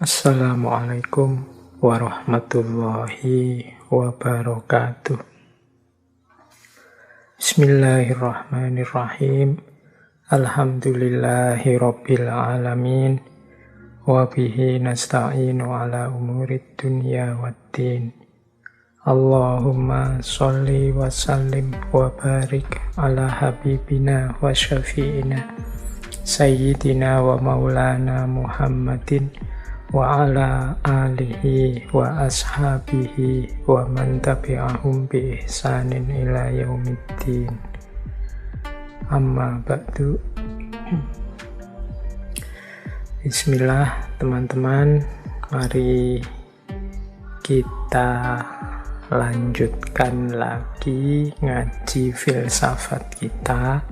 Assalamualaikum warahmatullahi wabarakatuh. Bismillahirrahmanirrahim. Alhamdulillahi rabbil alamin. Wabihi nasta'inu ala umurid dunya waddin. Allahumma sholli wa sallim wa barik ala habibina wa syafi'ina Sayyidina wa maulana Muhammadin wa ala alihi wa ashabihi wa man tabi'ahum bi ihsanin ila yaumiddin. Amma ba'du. Bismillah teman-teman, mari kita lanjutkan lagi ngaji filsafat kita.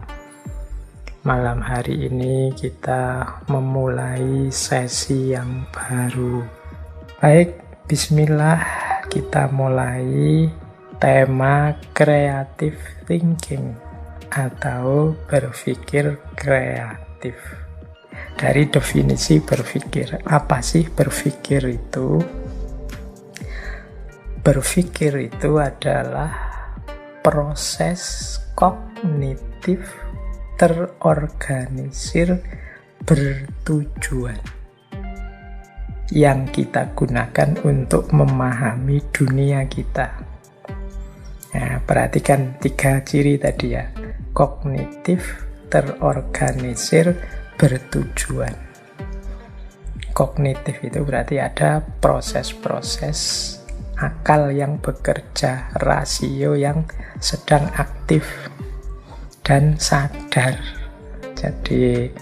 Malam hari ini kita memulai sesi yang baru. Baik, bismillah, kita mulai tema creative thinking atau berpikir kreatif. Dari definisi berpikir, apa sih berpikir itu? Berpikir itu adalah proses kognitif terorganisir bertujuan yang kita gunakan untuk memahami dunia kita. Nah, perhatikan 3 ciri tadi ya. Kognitif, terorganisir, bertujuan. Kognitif itu berarti ada proses-proses akal yang bekerja, rasio yang sedang aktif dan sadar. Jadi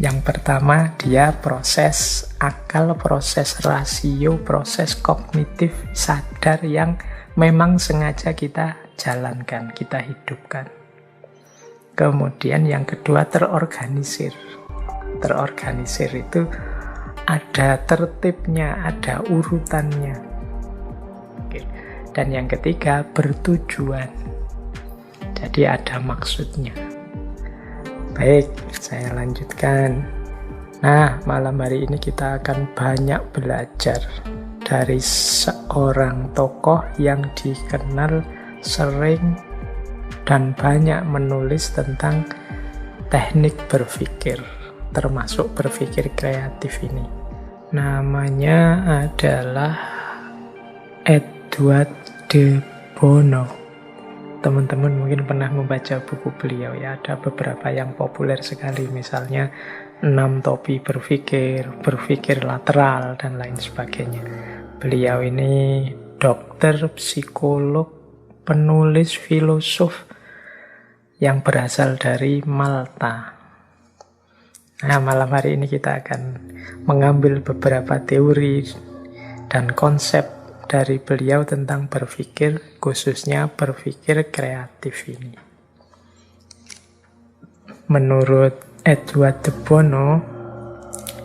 yang pertama dia proses akal, proses rasio, proses kognitif sadar yang memang sengaja kita jalankan, kita hidupkan. Kemudian yang kedua terorganisir. Terorganisir itu ada tertibnya, ada urutannya. Dan yang ketiga bertujuan. Jadi ada maksudnya. Baik, saya lanjutkan. Nah, malam hari ini kita akan banyak belajar dari seorang tokoh yang dikenal sering dan banyak menulis tentang teknik berpikir, termasuk berpikir kreatif ini. Namanya adalah Edward de Bono. Teman-teman mungkin pernah membaca buku beliau ya, ada beberapa yang populer sekali, misalnya 6 topi berpikir, berpikir lateral, dan lain sebagainya. Beliau ini dokter, psikolog, penulis, filosof yang berasal dari Malta. Nah, malam hari ini kita akan mengambil beberapa teori dan konsep dari beliau tentang berpikir, khususnya berpikir kreatif ini. Menurut Edward de Bono,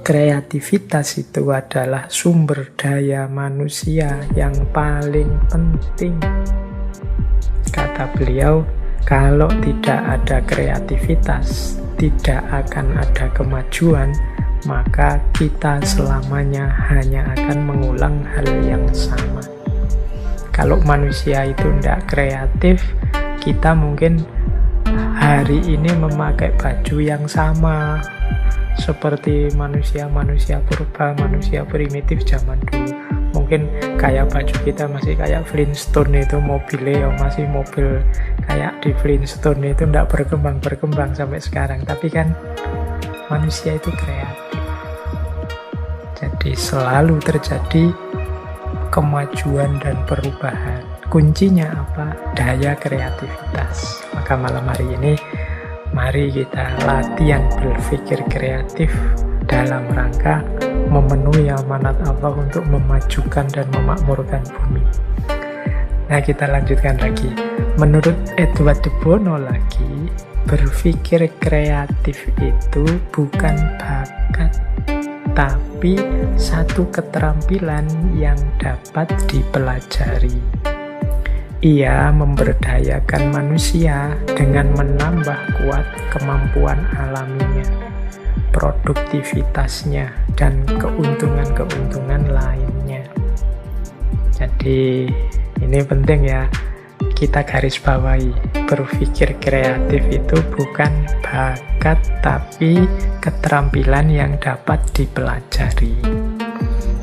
kreativitas itu adalah sumber daya manusia yang paling penting. Kata beliau, kalau tidak ada kreativitas, tidak akan ada kemajuan, maka kita selamanya hanya akan mengulang hal yang sama. Kalau manusia itu tidak kreatif, kita mungkin hari ini memakai baju yang sama seperti manusia-manusia purba, manusia primitif zaman dulu. Mungkin kayak baju kita masih kayak Flintstone itu, mobilnya masih mobil kayak di Flintstone itu, tidak berkembang sampai sekarang. Tapi kan manusia itu kreatif. Jadi selalu terjadi kemajuan dan perubahan. Kuncinya apa? Daya kreativitas. Maka malam hari ini mari kita latihan berpikir kreatif dalam rangka memenuhi amanat Allah untuk memajukan dan memakmurkan bumi. Nah, kita lanjutkan lagi. Menurut Edward de Bono lagi, berpikir kreatif itu bukan bakat, tapi satu keterampilan yang dapat dipelajari. Ia memberdayakan manusia dengan menambah kuat kemampuan alaminya. produktivitasnya, dan keuntungan-keuntungan lainnya. Jadi ini penting ya, kita garis bawahi, berpikir kreatif itu bukan bakat tapi keterampilan yang dapat dipelajari.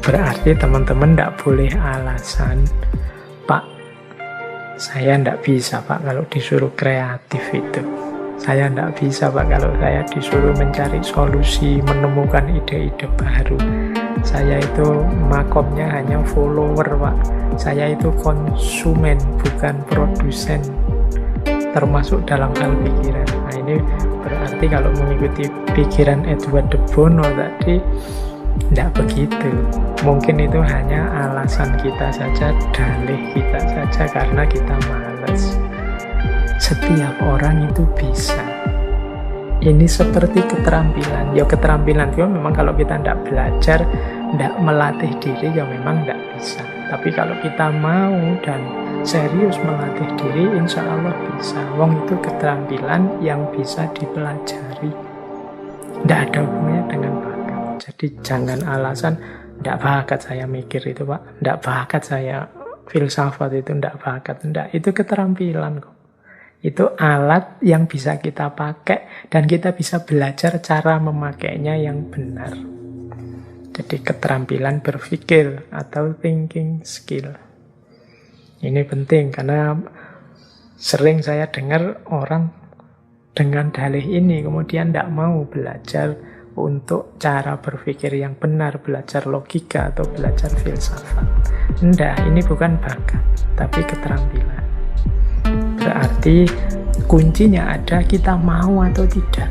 Berarti teman-teman tidak boleh alasan, Pak, saya tidak bisa Pak kalau disuruh kreatif itu. Saya tidak bisa Pak kalau saya disuruh mencari solusi, menemukan ide-ide baru. Saya itu makomnya hanya follower Pak. Saya itu konsumen, bukan produsen, termasuk dalam hal pikiran. Nah ini berarti kalau mengikuti pikiran Edward de Bono tadi, tidak begitu. Mungkin itu hanya alasan kita saja, dalih kita saja karena kita malas. Setiap orang itu bisa. Ini seperti keterampilan. Ya keterampilan itu memang kalau kita tidak belajar, tidak melatih diri, ya memang tidak bisa. Tapi kalau kita mau dan serius melatih diri, insya Allah bisa. Wong itu keterampilan yang bisa dipelajari. Tidak ada hubungannya dengan bakat. Jadi jangan alasan, tidak bakat saya mikir itu Pak, tidak bakat saya filsafat itu, tidak bakat. Tidak, itu keterampilan kok. Itu alat yang bisa kita pakai dan kita bisa belajar cara memakainya yang benar. Jadi keterampilan berpikir atau thinking skill. Ini penting karena sering saya dengar orang dengan dalih ini kemudian tidak mau belajar untuk cara berpikir yang benar, belajar logika atau belajar filsafat. Tidak, ini bukan bakat, tapi keterampilan. Berarti kuncinya ada kita mau atau tidak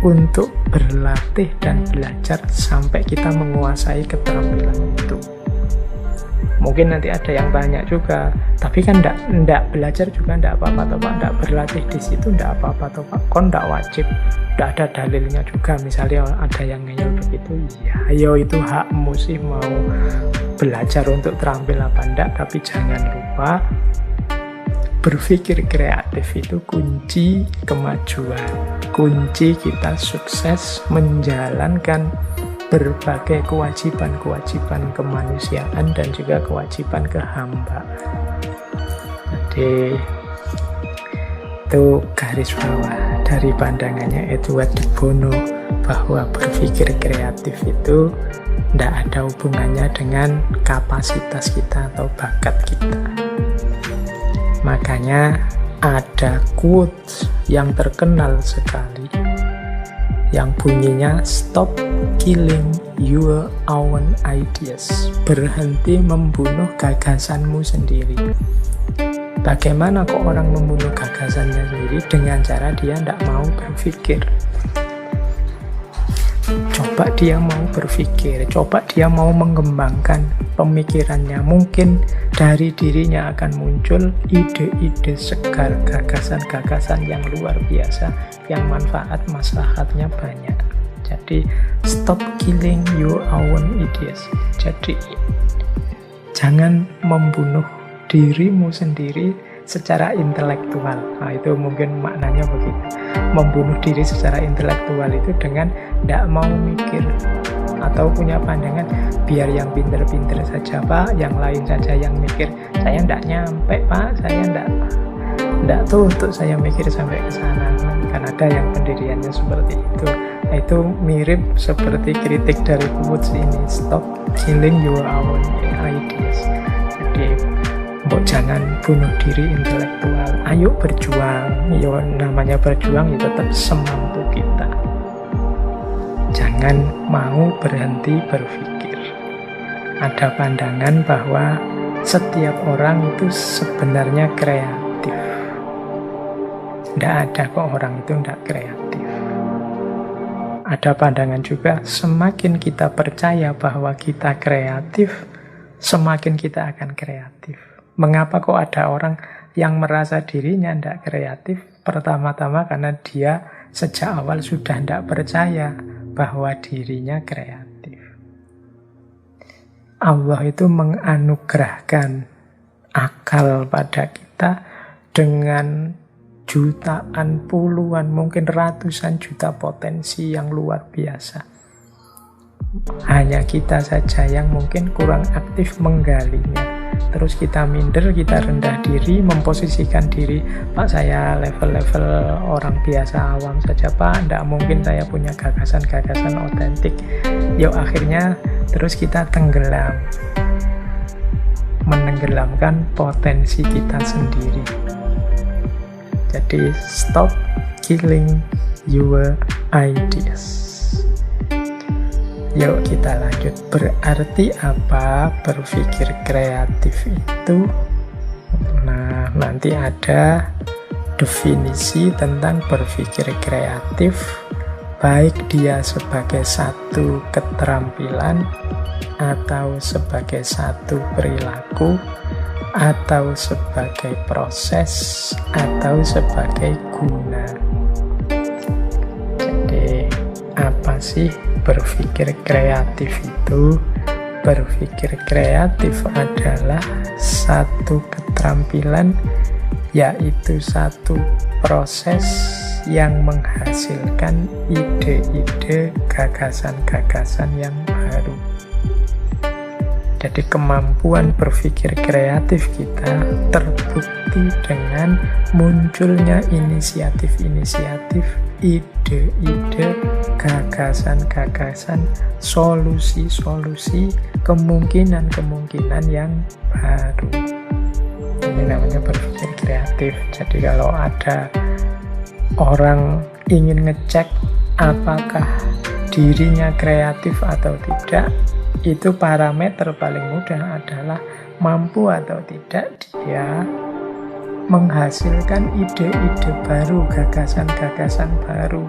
untuk berlatih dan belajar sampai kita menguasai keterampilan itu. Mungkin nanti ada yang banyak juga, tapi kan enggak belajar juga enggak apa-apa toh Pak, enggak berlatih di situ enggak apa-apa toh Pak, kon enggak wajib, enggak ada dalilnya juga. Misalnya ada yang ngeyel begitu, ya ayo itu hakmu sih mau belajar untuk terampil apa enggak, tapi jangan lupa berpikir kreatif itu kunci kemajuan, kunci kita sukses menjalankan berbagai kewajiban-kewajiban kemanusiaan dan juga kewajiban kehambaan. Jadi itu garis bawah dari pandangannya Edward de Bono bahwa berpikir kreatif itu tidak ada hubungannya dengan kapasitas kita atau bakat kita. Makanya ada quotes yang terkenal sekali yang bunyinya stop killing your own ideas. Berhenti membunuh gagasanmu sendiri. Bagaimana kok orang membunuh gagasannya sendiri? Dengan cara dia tidak mau berpikir. Coba dia mau berpikir, coba dia mau mengembangkan pemikirannya. Mungkin dari dirinya akan muncul ide-ide segar, gagasan-gagasan yang luar biasa, yang manfaat maslahatnya banyak. Jadi stop killing your own ideas. Jadi jangan membunuh dirimu sendiri secara intelektual. Nah itu mungkin maknanya begitu. Membunuh diri secara intelektual itu dengan tidak mau mikir atau punya pandangan biar yang pinter-pinter saja Pak, yang lain saja yang mikir. Saya tidak nyampe Pak, saya tidak tuh untuk saya mikir sampai ke sana. Kan ada yang pendiriannya seperti itu. Nah, itu mirip seperti kritik dari quotes ini, stop killing your own ideas. Jadi jangan bunuh diri intelektual. Ayo berjuang. Yo namanya berjuang itu tetap semampu kita. Jangan mau berhenti berpikir. Ada pandangan bahwa setiap orang itu sebenarnya kreatif. Tidak ada kok orang itu tidak kreatif. Ada pandangan juga semakin kita percaya bahwa kita kreatif, semakin kita akan kreatif. Mengapa kok ada orang yang merasa dirinya tidak kreatif? Pertama-tama karena dia sejak awal sudah tidak percaya bahwa dirinya kreatif. Allah itu menganugerahkan akal pada kita dengan jutaan, puluhan, mungkin ratusan juta potensi yang luar biasa. Hanya kita saja yang mungkin kurang aktif menggalinya. Terus kita minder, kita rendah diri, memposisikan diri, Pak saya level-level orang biasa awam saja Pak, tidak mungkin saya punya gagasan-gagasan otentik. Yuk akhirnya terus kita tenggelam, menenggelamkan potensi kita sendiri. Jadi stop killing your ideas. Yuk kita lanjut. Berarti apa berpikir kreatif itu? Nah, nanti ada definisi tentang berpikir kreatif, baik dia sebagai satu keterampilan, atau sebagai satu perilaku, atau sebagai proses, atau sebagai guna. Jadi, apa sih berpikir kreatif itu? Berpikir kreatif adalah satu keterampilan, yaitu satu proses yang menghasilkan ide-ide, gagasan-gagasan yang baru. Jadi kemampuan berpikir kreatif kita terbukti dengan munculnya inisiatif-inisiatif, ide-ide, gagasan-gagasan, solusi-solusi, kemungkinan-kemungkinan yang baru. Ini namanya berpikir kreatif. Jadi kalau ada orang ingin ngecek apakah dirinya kreatif atau tidak, itu parameter paling mudah adalah mampu atau tidak dia menghasilkan ide-ide baru, gagasan-gagasan baru,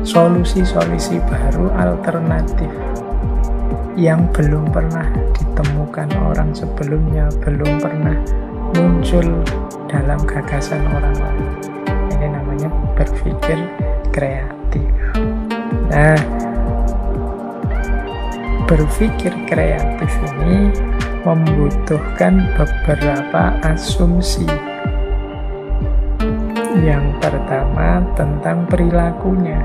solusi-solusi baru, alternatif yang belum pernah ditemukan orang sebelumnya, belum pernah muncul dalam gagasan orang lain. Ini namanya berpikir kreatif. Nah, berpikir kreatif ini membutuhkan beberapa asumsi. Yang pertama tentang perilakunya.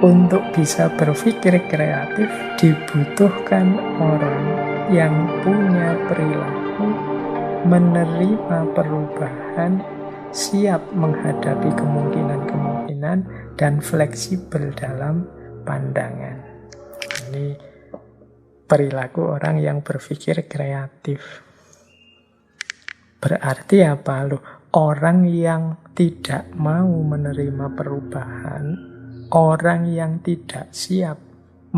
Untuk bisa berpikir kreatif dibutuhkan orang yang punya perilaku, menerima perubahan, siap menghadapi kemungkinan-kemungkinan, dan fleksibel dalam pandangan. Ini perilaku orang yang berpikir kreatif. Berarti apa loh? Orang yang tidak mau menerima perubahan, orang yang tidak siap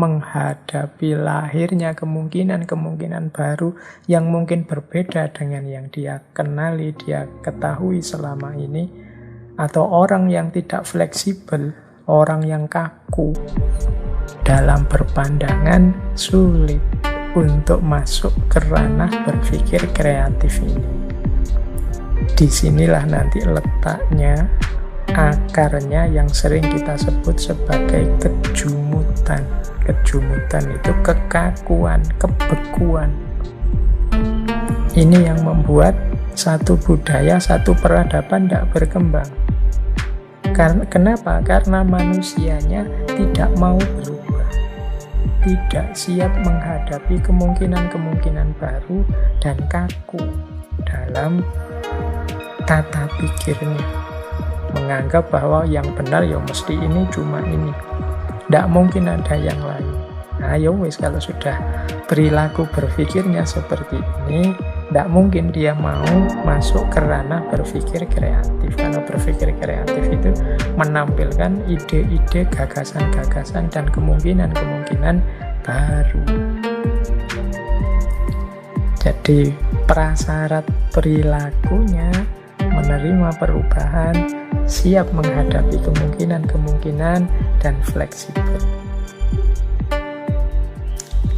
menghadapi lahirnya kemungkinan-kemungkinan baru yang mungkin berbeda dengan yang dia kenali, dia ketahui selama ini, atau orang yang tidak fleksibel, orang yang kaku dalam berpandangan, sulit untuk masuk ke ranah berpikir kreatif ini. Disinilah nanti letaknya, akarnya yang sering kita sebut sebagai kejumutan. Kejumutan itu kekakuan, kebekuan. Ini yang membuat satu budaya, satu peradaban tidak berkembang. Kenapa? Karena manusianya tidak mau berubah, tidak siap menghadapi kemungkinan-kemungkinan baru, dan kaku dalam tata pikirnya. Menganggap bahwa yang benar ya mesti ini, cuma ini, tidak mungkin ada yang lain. Nah, ya wis, kalau sudah perilaku berpikirnya seperti ini, tidak mungkin dia mau masuk ke ranah berpikir kreatif. Karena berpikir kreatif itu menampilkan ide-ide, gagasan-gagasan, dan kemungkinan-kemungkinan baru. Jadi prasyarat perilakunya menerima perubahan, siap menghadapi kemungkinan-kemungkinan, dan fleksibel.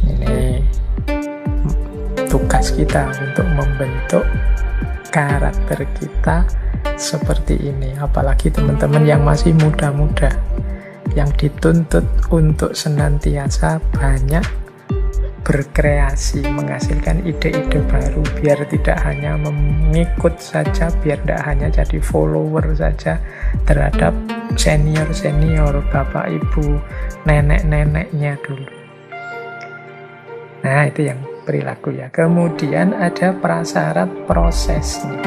Ini tugas kita untuk membentuk karakter kita seperti ini. Apalagi teman-teman yang masih muda-muda, yang dituntut untuk senantiasa banyak berkreasi, menghasilkan ide-ide baru, biar tidak hanya mengikut saja, biar tidak hanya jadi follower saja terhadap senior-senior, bapak ibu, nenek-neneknya dulu. Nah, itu yang perilaku ya. Kemudian ada prasyarat prosesnya.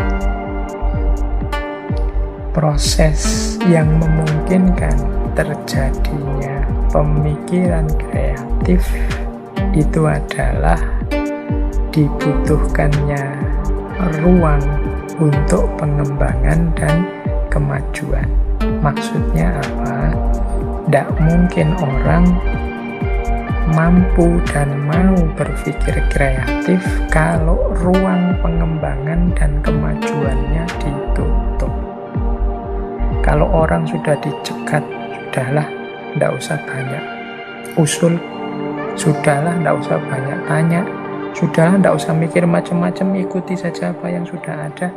Proses yang memungkinkan terjadinya pemikiran kreatif itu adalah dibutuhkannya ruang untuk pengembangan dan kemajuan. Maksudnya apa? Tidak mungkin orang mampu dan mau berpikir kreatif kalau ruang pengembangan dan kemajuannya ditutup. Kalau orang sudah dicegat, sudahlah, tidak usah banyak usul, sudahlah, tidak usah banyak tanya, sudahlah, tidak usah mikir macam-macam, ikuti saja apa yang sudah ada.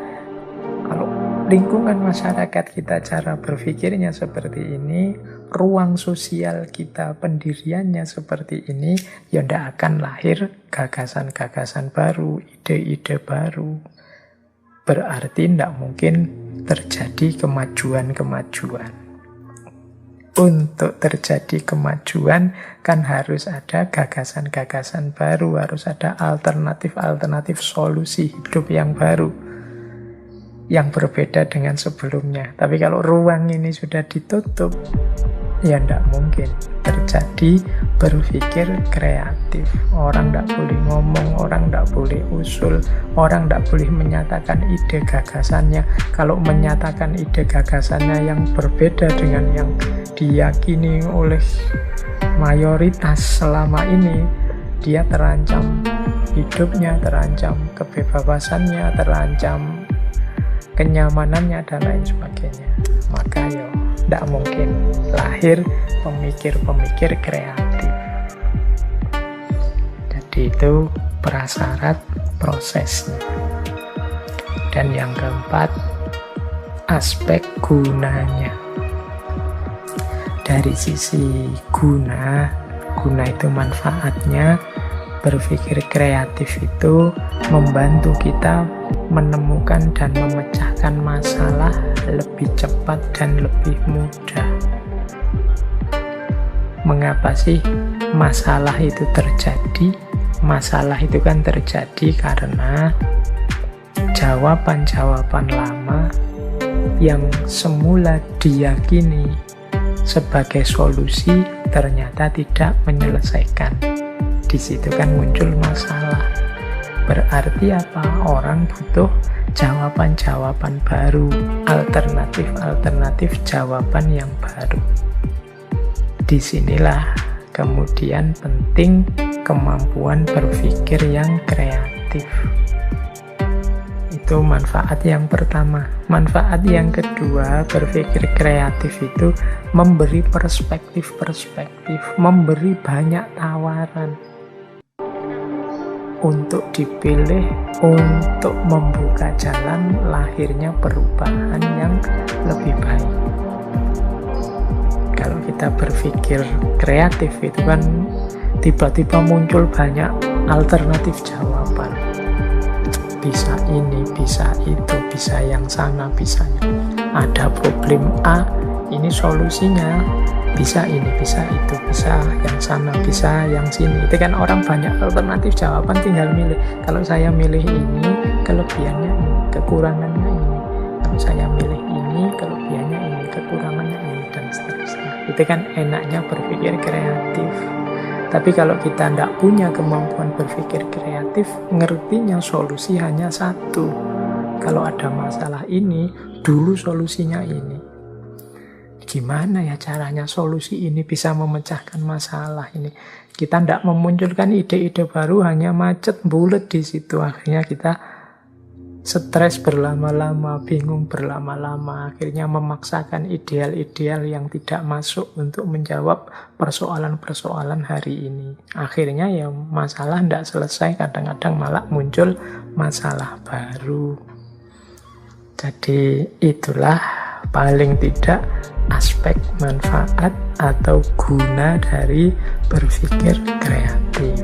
Kalau lingkungan masyarakat kita cara berpikirnya seperti ini, ruang sosial kita pendiriannya seperti ini, ya tidak akan lahir gagasan-gagasan baru, ide-ide baru. Berarti tidak mungkin terjadi kemajuan-kemajuan. Untuk terjadi kemajuan kan harus ada gagasan-gagasan baru, harus ada alternatif-alternatif solusi hidup yang baru, yang berbeda dengan sebelumnya. Tapi kalau ruang ini sudah ditutup, ya tidak mungkin terjadi berpikir kreatif. Orang tidak boleh ngomong, orang tidak boleh usul, orang tidak boleh menyatakan ide gagasannya. Kalau menyatakan ide gagasannya yang berbeda dengan yang diyakini oleh mayoritas selama ini, dia terancam hidupnya, terancam kebebasannya, terancam kenyamanannya, dan lain sebagainya. Maka ya tidak mungkin lahir pemikir-pemikir kreatif. Jadi itu prasyarat prosesnya. Dan yang keempat, aspek gunanya. Dari sisi guna itu manfaatnya, berpikir kreatif itu membantu kita menemukan dan memecahkan masalah lebih cepat dan lebih mudah. Mengapa sih masalah itu terjadi? Masalah itu kan terjadi karena jawaban-jawaban lama yang semula diyakini sebagai solusi ternyata tidak menyelesaikan. Di situ kan muncul masalah. Berarti apa? Orang butuh jawaban-jawaban baru, alternatif-alternatif jawaban yang baru. Disinilah kemudian penting kemampuan berpikir yang kreatif. Itu manfaat yang pertama. Manfaat yang kedua, berpikir kreatif itu memberi perspektif-perspektif, memberi banyak tawaran untuk dipilih, untuk membuka jalan lahirnya perubahan yang lebih baik. Kalau kita berpikir kreatif itu kan tiba-tiba muncul banyak alternatif jawaban. Bisa ini, bisa itu, bisa yang sana, bisa yang ada problem A, ini solusinya, bisa ini, bisa itu, bisa yang sana, bisa yang sini. Itu kan orang banyak alternatif jawaban, tinggal milih. Kalau saya milih ini, kelebihannya ini, kekurangannya ini. Kalau saya milih ini, kelebihannya ini, kekurangannya ini, dan seterusnya. Itu kan enaknya berpikir kreatif. Tapi kalau kita tidak punya kemampuan berpikir kreatif, ngertinya solusi hanya satu. Kalau ada masalah ini, dulu solusinya ini. Gimana ya caranya solusi ini bisa memecahkan masalah ini? Kita tidak memunculkan ide-ide baru, hanya macet, bulet di situ. Akhirnya kita stres berlama-lama, bingung berlama-lama, akhirnya memaksakan ideal-ideal yang tidak masuk untuk menjawab persoalan-persoalan hari ini. Akhirnya ya masalah tidak selesai, kadang-kadang malah muncul masalah baru. Jadi itulah paling tidak aspek manfaat atau guna dari berpikir kreatif.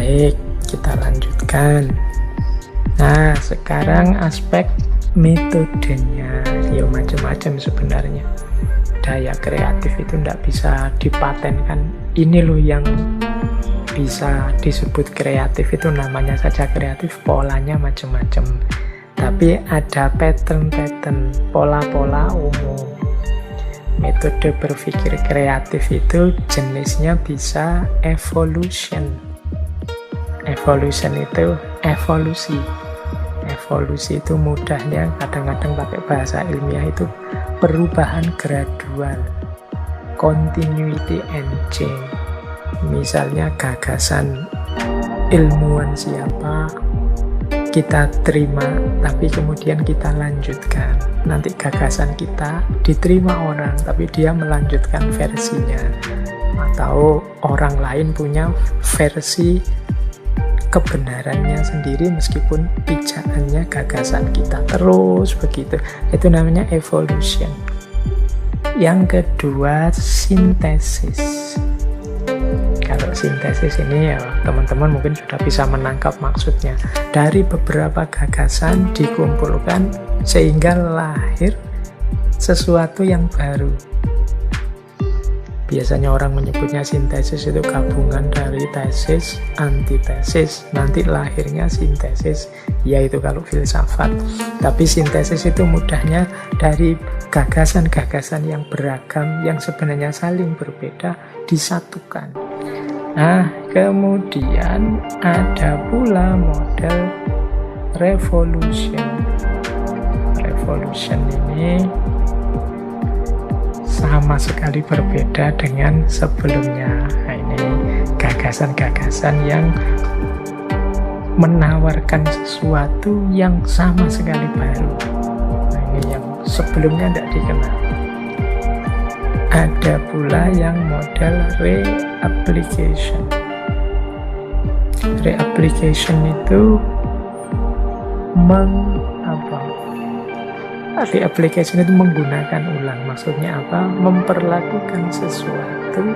Baik, kita lanjutkan. Nah, sekarang aspek metodenya. Ya macam-macam sebenarnya. Daya kreatif itu tidak bisa dipatenkan. Ini loh yang bisa disebut kreatif, itu namanya saja kreatif, polanya macam-macam. Tapi ada pattern-pattern, pola-pola umum. Metode berpikir kreatif itu jenisnya bisa evolution. Evolution itu evolusi. Evolusi itu mudahnya kadang-kadang pakai bahasa ilmiah itu perubahan gradual, continuity and change. Misalnya gagasan ilmuwan siapa, kita terima, tapi kemudian kita lanjutkan. Nanti gagasan kita diterima orang, tapi dia melanjutkan versinya. Atau orang lain punya versi kebenarannya sendiri meskipun pijakannya gagasan kita. Terus begitu. Itu namanya evolution. Yang kedua, sintesis. Kalau sintesis ini ya teman-teman mungkin sudah bisa menangkap maksudnya. Dari beberapa gagasan dikumpulkan sehingga lahir sesuatu yang baru. Biasanya orang menyebutnya sintesis itu gabungan dari tesis, antitesis, nanti lahirnya sintesis, yaitu kalau filsafat. Tapi sintesis itu mudahnya dari gagasan-gagasan yang beragam, yang sebenarnya saling berbeda, disatukan. Nah, kemudian ada pula model revolution. Revolution ini sama sekali berbeda dengan sebelumnya. Nah, ini gagasan-gagasan yang menawarkan sesuatu yang sama sekali baru. Nah, ini yang sebelumnya tidak dikenal. Ada pula yang model reapplication. Reapplication itu Reapplication itu menggunakan ulang. Maksudnya apa? Memperlakukan sesuatu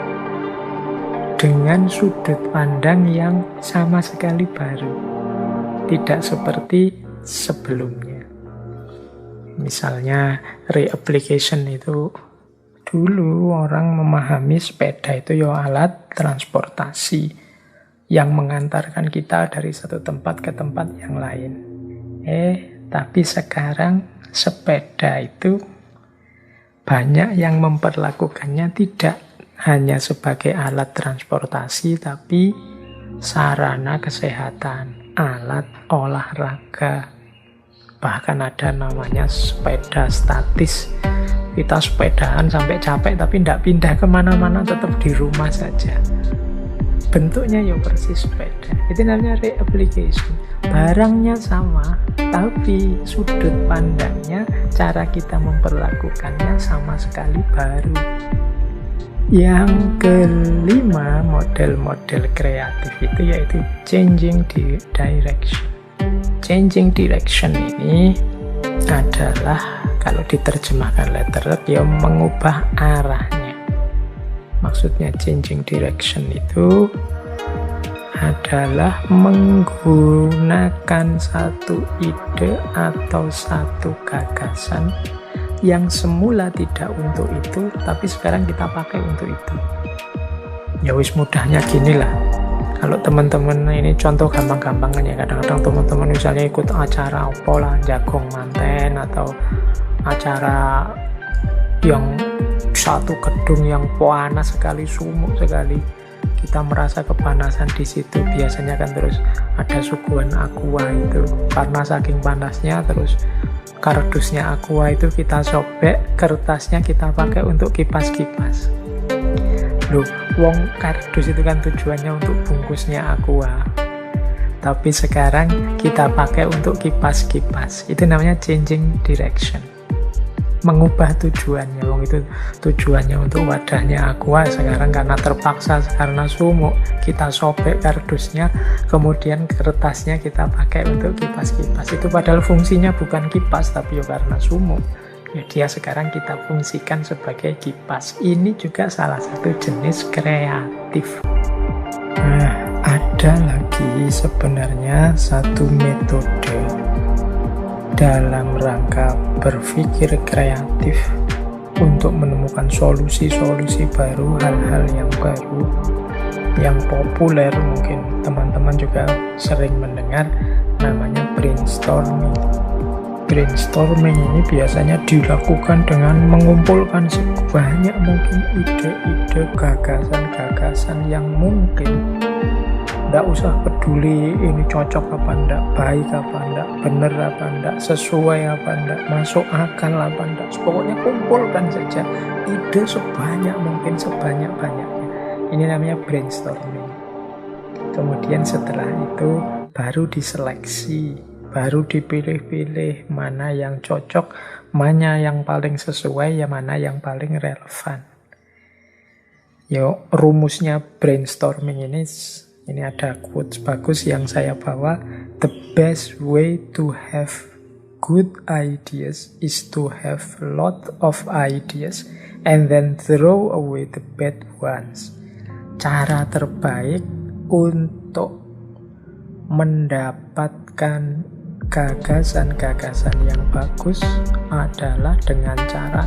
dengan sudut pandang yang sama sekali baru, tidak seperti sebelumnya. Misalnya reapplication itu, dulu orang memahami sepeda itu ya alat transportasi yang mengantarkan kita dari satu tempat ke tempat yang lain. Tapi sekarang sepeda itu banyak yang memperlakukannya tidak hanya sebagai alat transportasi, tapi sarana kesehatan, alat olahraga. Bahkan ada namanya sepeda statis. Kita sepedahan sampai capek tapi tidak pindah kemana-mana, tetap di rumah saja. Bentuknya ya persis sepeda. Itu namanya reapplication. Barangnya sama, tapi sudut pandangnya, cara kita memperlakukannya sama sekali baru. Yang kelima, model-model kreatif itu yaitu changing direction. Changing direction ini adalah, kalau diterjemahkan letterlek, ya mengubah arahnya. Maksudnya changing direction itu adalah menggunakan satu ide atau satu gagasan yang semula tidak untuk itu, tapi sekarang kita pakai untuk itu. Ya wis mudahnya gini lah. Kalau teman-teman ini contoh gampang-gampangan ya, kadang-kadang teman-teman misalnya ikut acara apa lah, jagong manten atau acara yang satu gedung yang panas sekali, sumuk sekali, kita merasa kepanasan di situ. Biasanya kan terus ada suguhan aqua itu, karena saking panasnya terus kardusnya aqua itu kita sobek, kertasnya kita pakai untuk kipas-kipas. Loh, wong kardus itu kan tujuannya untuk bungkusnya aqua, tapi sekarang kita pakai untuk kipas-kipas. Itu namanya changing direction, mengubah tujuannya. Wong itu tujuannya untuk wadahnya aqua, sekarang karena terpaksa, karena sumuk, kita sobek kardusnya, kemudian kertasnya kita pakai untuk kipas-kipas. Itu padahal fungsinya bukan kipas, tapi ya karena sumuk, ya dia sekarang kita fungsikan sebagai kipas. Ini juga salah satu jenis kreatif. Nah, ada ada lagi sebenarnya satu metode dalam rangka berpikir kreatif untuk menemukan solusi-solusi baru, hal-hal yang baru, yang populer. Mungkin teman-teman juga sering mendengar, namanya brainstorming. Brainstorming ini biasanya dilakukan dengan mengumpulkan sebanyak mungkin ide-ide, gagasan-gagasan yang mungkin. Nggak usah peduli ini cocok apa enggak, baik apa enggak, bener apa enggak, sesuai apa enggak, masuk akal apa enggak. Pokoknya kumpulkan saja ide sebanyak mungkin, sebanyak-banyaknya. Ini namanya brainstorming. Kemudian setelah itu baru diseleksi, baru dipilih-pilih mana yang cocok, mana yang paling sesuai, ya mana yang paling relevan. Yo, rumusnya brainstorming ini ada quotes bagus yang saya bawa. The best way to have good ideas is to have lot of ideas and then throw away the bad ones. Cara terbaik untuk mendapatkan gagasan-gagasan yang bagus adalah dengan cara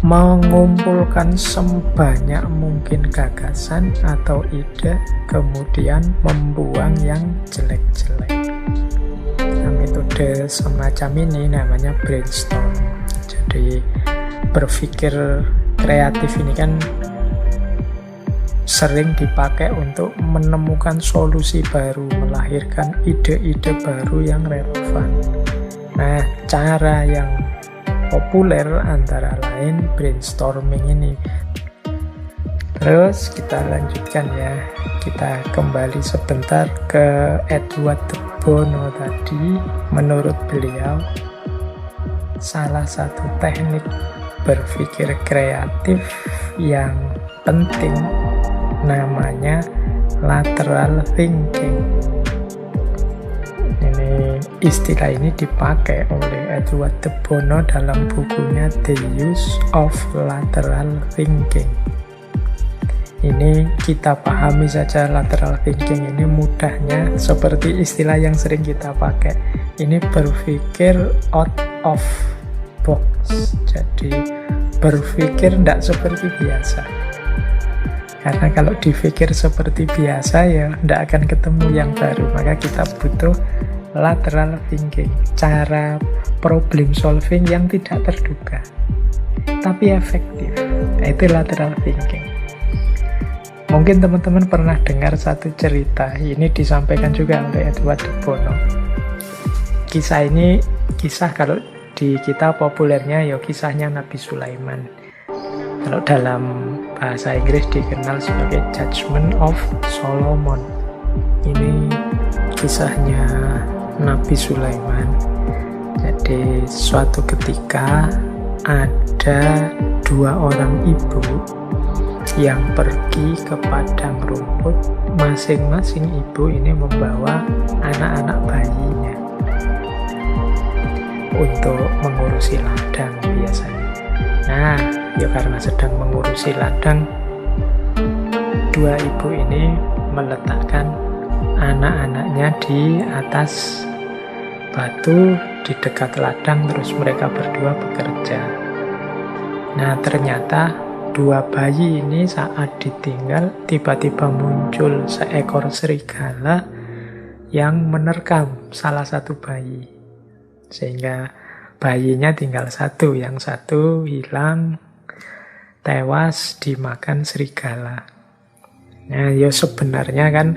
mengumpulkan sebanyak mungkin gagasan atau ide, kemudian membuang yang jelek-jelek. Nah, metode semacam ini namanya brainstorm. Jadi berpikir kreatif ini kan sering dipakai untuk menemukan solusi baru, melahirkan ide-ide baru yang relevan. Nah, cara yang populer antara lain brainstorming ini. Terus kita lanjutkan ya. Kita kembali sebentar ke Edward de Bono tadi. Menurut beliau, salah satu teknik berpikir kreatif yang penting namanya lateral thinking. Istilah ini dipakai oleh Edward de Bono dalam bukunya The Use of Lateral Thinking. Ini kita pahami saja lateral thinking ini mudahnya seperti istilah yang sering kita pakai. Ini berpikir out of box. Jadi berpikir tidak seperti biasa. Karena kalau dipikir seperti biasa ya tidak akan ketemu yang baru. Maka kita butuh lateral thinking, cara problem solving yang tidak terduga tapi efektif. Itu lateral thinking. Mungkin teman-teman pernah dengar satu cerita, ini disampaikan juga oleh Edward de Bono. Kisah ini, kisah kalau di kita populernya ya kisahnya Nabi Sulaiman. Kalau dalam bahasa Inggris dikenal sebagai Judgment of Solomon. Ini kisahnya Nabi Sulaiman. Jadi suatu ketika ada dua orang ibu yang pergi ke padang rumput. Masing-masing ibu ini membawa anak-anak bayinya untuk mengurusi ladang biasanya. Nah, ya karena sedang mengurusi ladang, dua ibu ini meletakkan anak-anaknya di atas batu di dekat ladang, terus mereka berdua bekerja. Nah, ternyata dua bayi ini saat ditinggal tiba-tiba muncul seekor serigala yang menerkam salah satu bayi, sehingga bayinya tinggal satu, yang satu hilang, tewas dimakan serigala. Nah, ya sebenarnya kan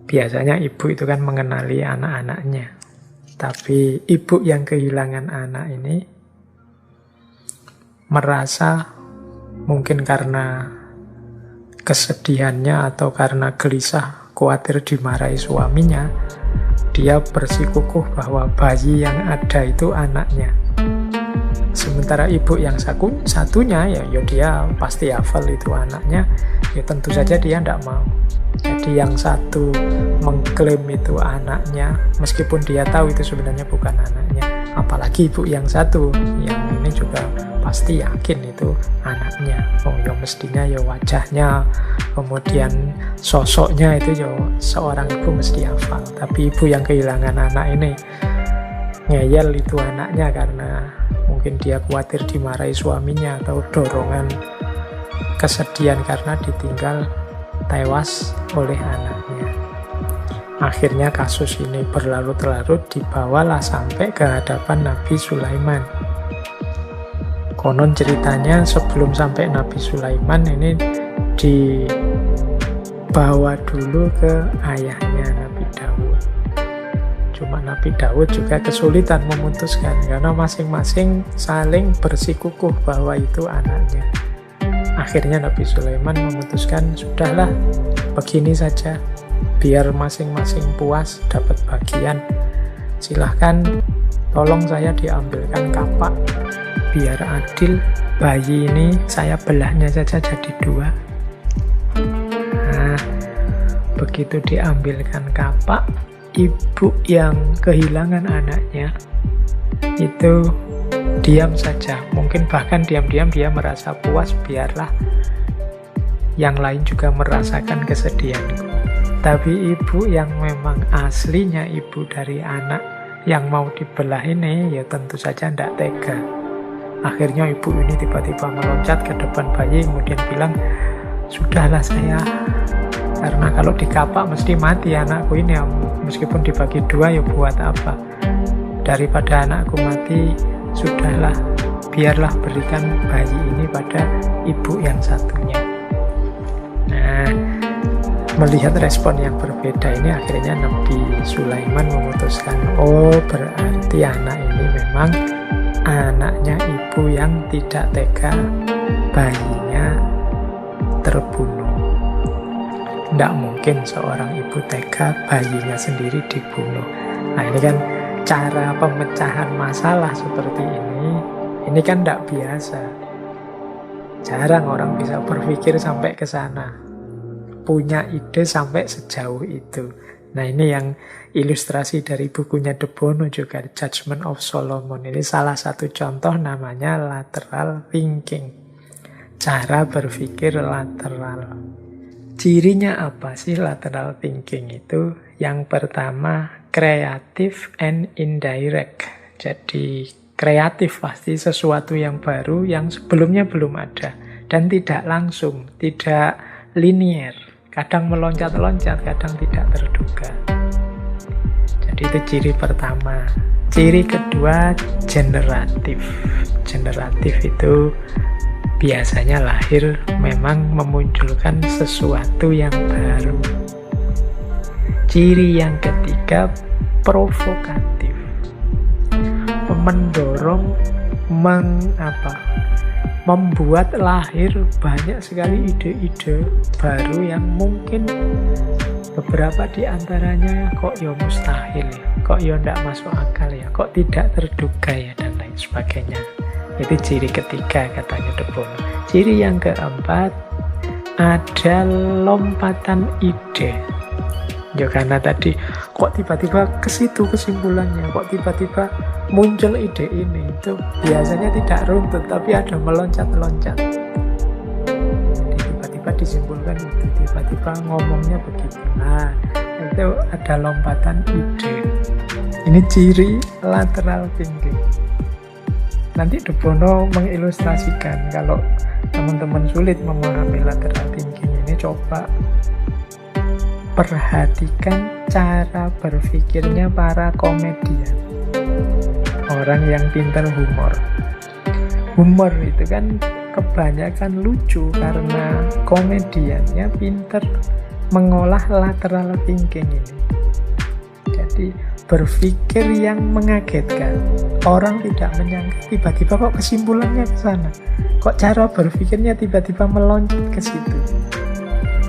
biasanya ibu itu kan mengenali anak-anaknya. Tapi ibu yang kehilangan anak ini merasa mungkin karena kesedihannya atau karena gelisah, khawatir dimarahi suaminya, dia bersikukuh bahwa bayi yang ada itu anaknya. Sementara ibu yang satunya ya dia pasti hafal itu anaknya, ya tentu saja dia tidak mau. Jadi yang satu mengklaim itu anaknya, meskipun dia tahu itu sebenarnya bukan anaknya. Apalagi ibu yang satu, yang ini juga pasti yakin itu anaknya. Oh ya mestinya ya wajahnya, kemudian sosoknya itu ya seorang ibu mesti hafal. Tapi ibu yang kehilangan anak ini ngeyel itu anaknya karena mungkin dia khawatir dimarahi suaminya atau dorongan kesedihan karena ditinggal tewas oleh anaknya. Akhirnya kasus ini berlarut-larut, dibawalah sampai ke hadapan Nabi Sulaiman. Konon ceritanya sebelum sampai Nabi Sulaiman ini dibawa dulu ke ayahnya Nabi Daud. Cuma Nabi Daud juga kesulitan memutuskan karena masing-masing saling bersikukuh bahwa itu anaknya. Akhirnya Nabi Sulaiman memutuskan, sudahlah begini saja, biar masing-masing puas dapat bagian. Silahkan tolong saya diambilkan kapak, biar adil, bayi ini saya belahnya saja jadi 2. Nah, begitu diambilkan kapak, ibu yang kehilangan anaknya itu diam saja. Mungkin bahkan diam-diam dia merasa puas, biarlah yang lain juga merasakan kesedihanku. Tapi ibu yang memang aslinya ibu dari anak yang mau dibelah ini ya tentu saja tidak tega. Akhirnya ibu ini tiba-tiba meloncat ke depan bayi kemudian bilang, sudahlah saya, karena kalau dikapak mesti mati anakku ini, meskipun dibagi 2 ya buat apa, daripada anakku mati, sudahlah biarlah berikan bayi ini pada ibu yang satunya. Nah, melihat respon yang berbeda ini akhirnya Nabi Sulaiman memutuskan, oh berarti anak ini memang anaknya ibu yang tidak tega bayinya terbunuh. Tidak mungkin seorang ibu tega bayinya sendiri dibunuh. Nah ini kan cara pemecahan masalah seperti ini kan tidak biasa. Jarang orang bisa berpikir sampai ke sana, punya ide sampai sejauh itu. Nah ini yang ilustrasi dari bukunya De Bono juga, Judgment of Solomon. Ini salah satu contoh, namanya lateral thinking, cara berpikir lateral. Cirinya apa sih lateral thinking itu? Yang pertama, kreatif and indirect. Jadi kreatif pasti sesuatu yang baru yang sebelumnya belum ada, dan tidak langsung, tidak linier, kadang meloncat-loncat, kadang tidak terduga. Jadi itu ciri pertama. Ciri kedua, generatif. Generatif itu biasanya lahir memang memunculkan sesuatu yang baru. Ciri yang ketiga, provokatif. Mendorong, membuat lahir banyak sekali ide-ide baru yang mungkin beberapa di antaranya kok ya mustahil ya, kok ya tidak masuk akal ya, kok tidak terduga ya, dan lain sebagainya. Itu ciri ketiga katanya De Bono. Ciri yang keempat, ada lompatan ide. Ya karena tadi kok tiba-tiba ke situ kesimpulannya, kok tiba-tiba muncul ide ini, itu biasanya tidak runtut tapi ada meloncat-loncat. Jadi tiba-tiba disimpulkan itu, tiba-tiba ngomongnya begitu. Nah, itu ada lompatan ide. Ini ciri lateral thinking. Nanti De Bono mengilustrasikan kalau teman-teman sulit memahami lateral thinking ini, coba perhatikan cara berpikirnya para komedian, orang yang pintar humor. Humor itu kan kebanyakan lucu karena komediannya pintar mengolah lateral thinking ini. Jadi berpikir yang mengagetkan, orang tidak menyangka, tiba-tiba kok kesimpulannya ke sana, kok cara berpikirnya tiba-tiba meloncat ke situ.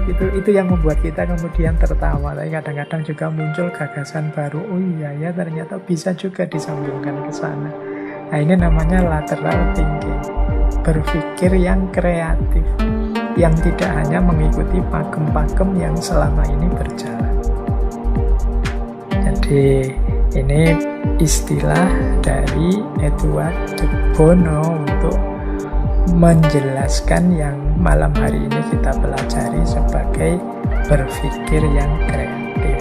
Itu yang membuat kita kemudian tertawa. Tapi kadang-kadang juga muncul gagasan baru, oh iya ya ternyata bisa juga disambungkan ke sana. Nah ini namanya lateral thinking, berpikir yang kreatif, yang tidak hanya mengikuti pakem-pakem yang selama ini berjalan. Jadi ini istilah dari Edward De Bono untuk menjelaskan yang malam hari ini kita pelajari sebagai berpikir yang kreatif.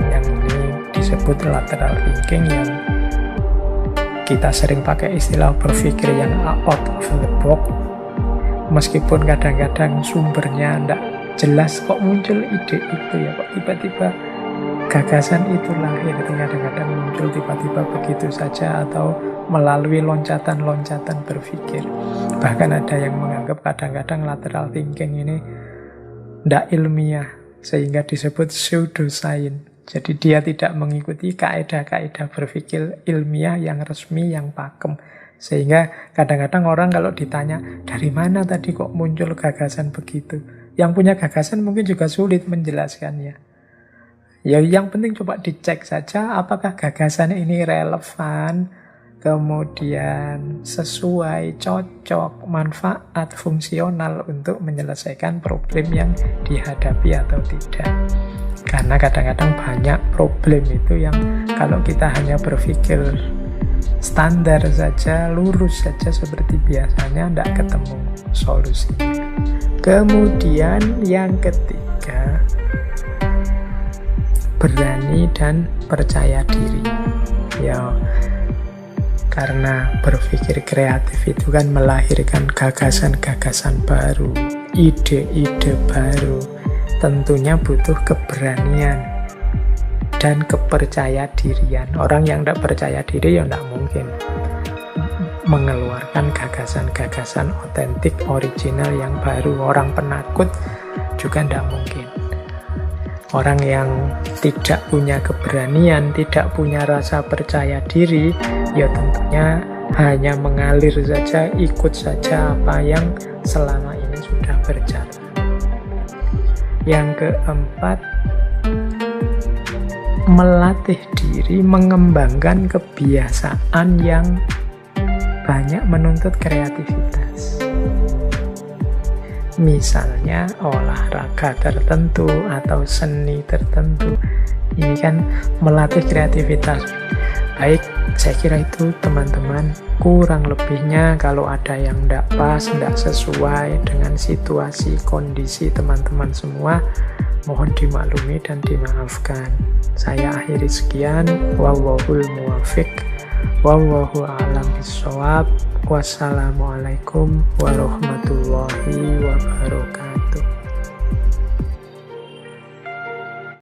Yang ini disebut lateral thinking, yang kita sering pakai istilah berpikir yang out of the box. Meskipun kadang-kadang sumbernya tidak jelas, kok muncul ide itu ya, kok tiba-tiba gagasan itu lahir. Kadang-kadang muncul tiba-tiba begitu saja atau melalui loncatan-loncatan berpikir. Bahkan ada yang menganggap kadang-kadang lateral thinking ini tidak ilmiah, sehingga disebut pseudoscience. Jadi dia tidak mengikuti kaedah-kaedah berpikir ilmiah yang resmi, yang pakem. Sehingga kadang-kadang orang kalau ditanya, dari mana tadi kok muncul gagasan begitu? Yang punya gagasan mungkin juga sulit menjelaskannya. Ya yang penting coba dicek saja apakah gagasan ini relevan, kemudian sesuai, cocok, manfaat, fungsional untuk menyelesaikan problem yang dihadapi atau tidak. Karena kadang-kadang banyak problem itu yang kalau kita hanya berpikir standar saja, lurus saja seperti biasanya, tidak ketemu solusinya. Kemudian yang ketiga, berani dan percaya diri. Ya, karena berpikir kreatif itu kan melahirkan gagasan-gagasan baru, ide-ide baru. Tentunya butuh keberanian dan kepercaya dirian. Orang yang tidak percaya diri ya tidak mungkin mengeluarkan gagasan-gagasan otentik, original yang baru. Orang penakut juga tidak mungkin. Orang yang tidak punya keberanian, tidak punya rasa percaya diri, ya tentunya hanya mengalir saja, ikut saja apa yang selama ini sudah berjalan. Yang keempat, melatih diri mengembangkan kebiasaan yang banyak menuntut kreativitas. Misalnya olahraga tertentu atau seni tertentu. Ini kan melatih kreativitas. Baik, saya kira itu teman-teman. Kurang lebihnya kalau ada yang tidak pas, tidak sesuai dengan situasi, kondisi teman-teman semua, mohon dimaklumi dan dimaafkan. Saya akhiri sekian. Wallahul muwaffiq. Wallahu a'lam bishawab. Wassalamualaikum warahmatullahi wabarakatuh.